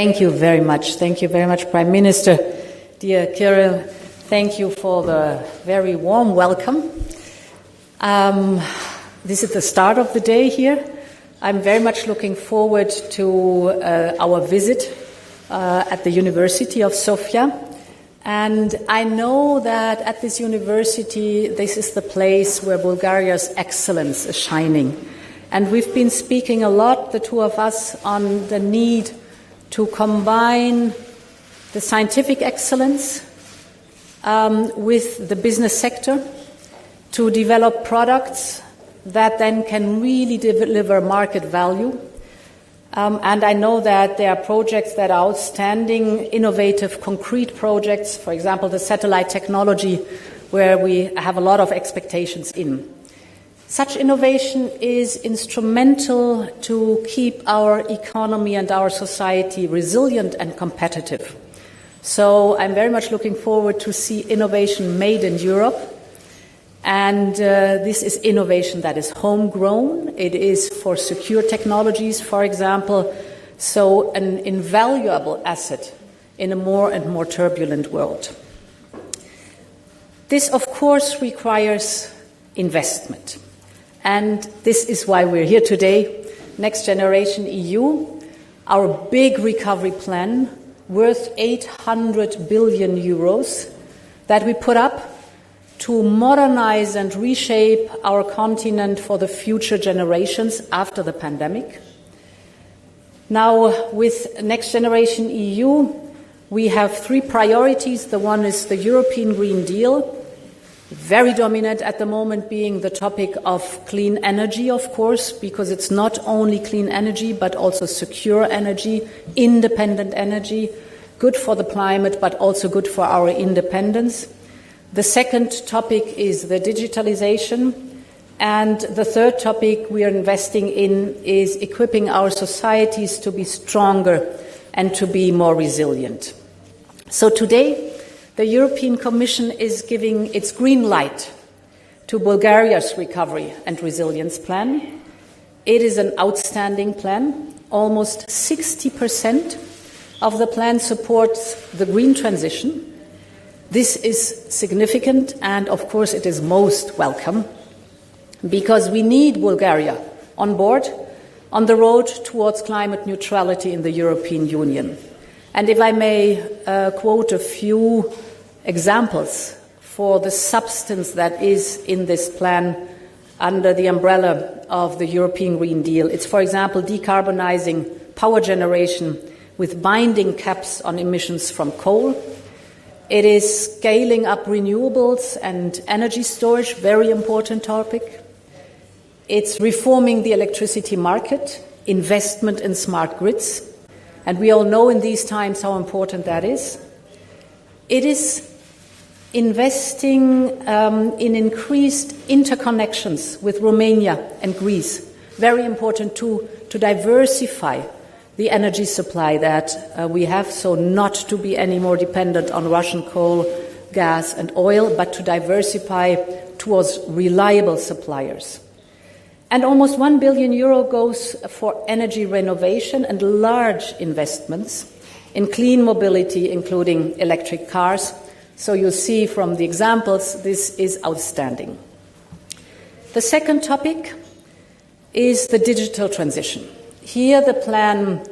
Thank you very much. Thank you very much, Prime Minister. Dear Kiril, thank you for the very warm welcome. This is the start of the day here. I'm very much looking forward to our visit at the University of Sofia. And I know that at this university, this is the place where Bulgaria's excellence is shining. And we've been speaking a lot, the two of us, on the need to combine the scientific excellence with the business sector to develop products that then can really deliver market value. And I know that there are projects that are outstanding, innovative, concrete projects, for example, the satellite technology, where we have a lot of expectations in. Such innovation is instrumental to keep our economy and our society resilient and competitive. So I'm very much looking forward to see innovation made in Europe. And this is innovation that is homegrown. It is for secure technologies, for example, so an invaluable asset in a more and more turbulent world. This, of course, requires investment. And this is why we're here today. Next Generation EU, our big recovery plan worth 800 billion euros that we put up to modernize and reshape our continent for the future generations after the pandemic. Now, with Next Generation EU, we have three priorities. The one is the European Green Deal, very dominant at the moment being the topic of clean energy, of course, because it's not only clean energy, but also secure energy, independent energy, good for the climate, but also good for our independence. The second topic is the digitalization. And the third topic we are investing in is equipping our societies to be stronger and to be more resilient. So today, the European Commission is giving its green light to Bulgaria's recovery and resilience plan. It is an outstanding plan. Almost 60% of the plan supports the green transition. This is significant, and of course it is most welcome, because we need Bulgaria on board on the road towards climate neutrality in the European Union. And if I may quote a few examples for the substance that is in this plan under the umbrella of the European Green Deal, it's, for example, decarbonizing power generation with binding caps on emissions from coal. It is scaling up renewables and energy storage, very important topic. It's reforming the electricity market, investment in smart grids, and we all know in these times how important that is. It is investing in increased interconnections with Romania and Greece, very important to diversify the energy supply that we have, so not to be any more dependent on Russian coal, gas and oil, but to diversify towards reliable suppliers. And almost €1 billion goes for energy renovation and large investments in clean mobility, including electric cars. So you'll see from the examples, this is outstanding. The second topic is the digital transition. Here the plan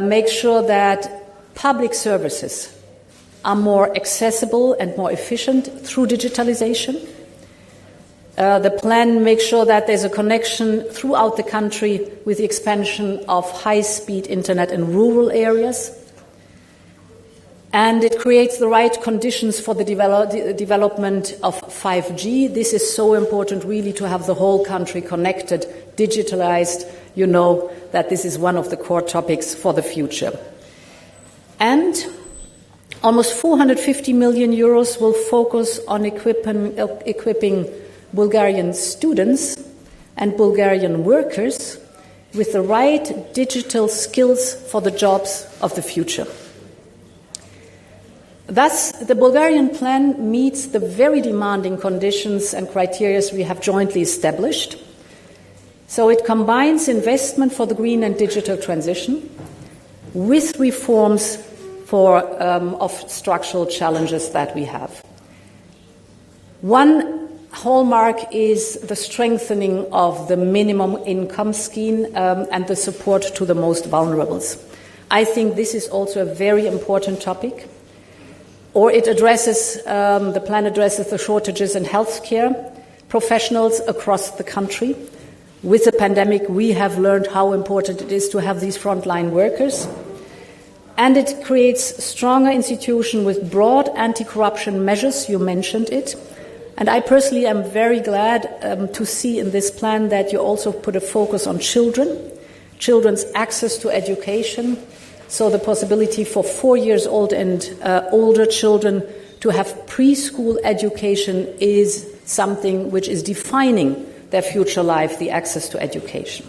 makes sure that public services are more accessible and more efficient through digitalization. The plan makes sure that there's a connection throughout the country with the expansion of high-speed internet in rural areas. And it creates the right conditions for the development of 5G. This is so important, really, to have the whole country connected, digitalized. You know that this is one of the core topics for the future. And almost €450 million will focus on equipping Bulgarian students and Bulgarian workers with the right digital skills for the jobs of the future. Thus, the Bulgarian plan meets the very demanding conditions and criteria we have jointly established. So it combines investment for the green and digital transition, with reforms of structural challenges that we have. One hallmark is the strengthening of the minimum income scheme and the support to the most vulnerables. I think this is also a very important topic. Or it addresses, the plan addresses the shortages in healthcare professionals across the country. With the pandemic, we have learned how important it is to have these frontline workers. And it creates stronger institutions with broad anti-corruption measures, you mentioned it. And I personally am very glad to see in this plan that you also put a focus on children's access to education, so the possibility for 4 years old and older children to have preschool education is something which is defining their future life, the access to education.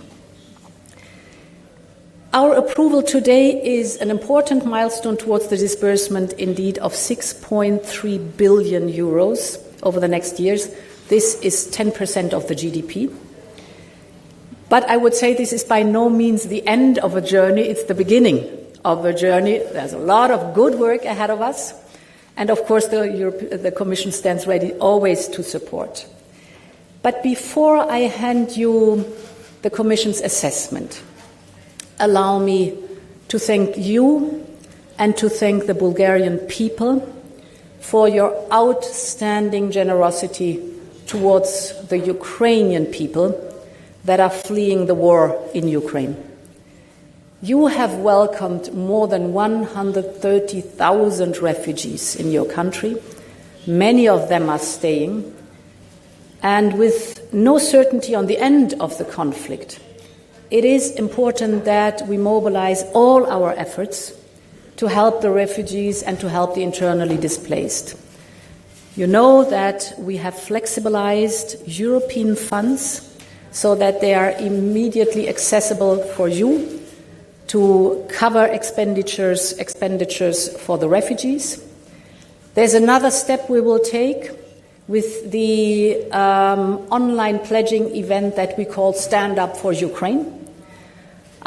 Our approval today is an important milestone towards the disbursement, indeed, of 6.3 billion euros over the next years. This is 10% of the GDP. But I would say this is by no means the end of a journey, it's the beginning of a journey. There's a lot of good work ahead of us. And of course, the Commission stands ready always to support. But before I hand you the Commission's assessment, allow me to thank you and to thank the Bulgarian people for your outstanding generosity towards the Ukrainian people that are fleeing the war in Ukraine. You have welcomed more than 130,000 refugees in your country. Many of them are staying. And with no certainty on the end of the conflict, it is important that we mobilize all our efforts to help the refugees and to help the internally displaced. You know that we have flexibilized European funds so that they are immediately accessible for you to cover expenditures for the refugees. There's another step we will take with the online pledging event that we call Stand Up for Ukraine.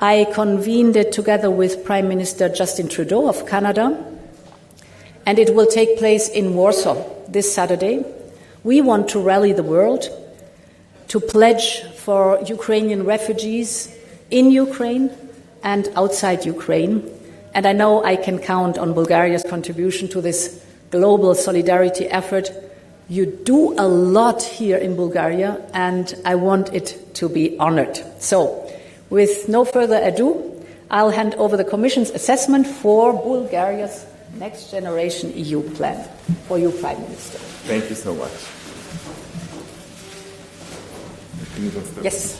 I convened it together with Prime Minister Justin Trudeau of Canada, and it will take place in Warsaw this Saturday. We want to rally the world to pledge for Ukrainian refugees in Ukraine and outside Ukraine. And I know I can count on Bulgaria's contribution to this global solidarity effort. You do a lot here in Bulgaria, and I want it to be honored. So, with no further ado, I'll hand over the Commission's assessment for Bulgaria's Next Generation EU plan. For you, Prime Minister. Thank you so much. Yes.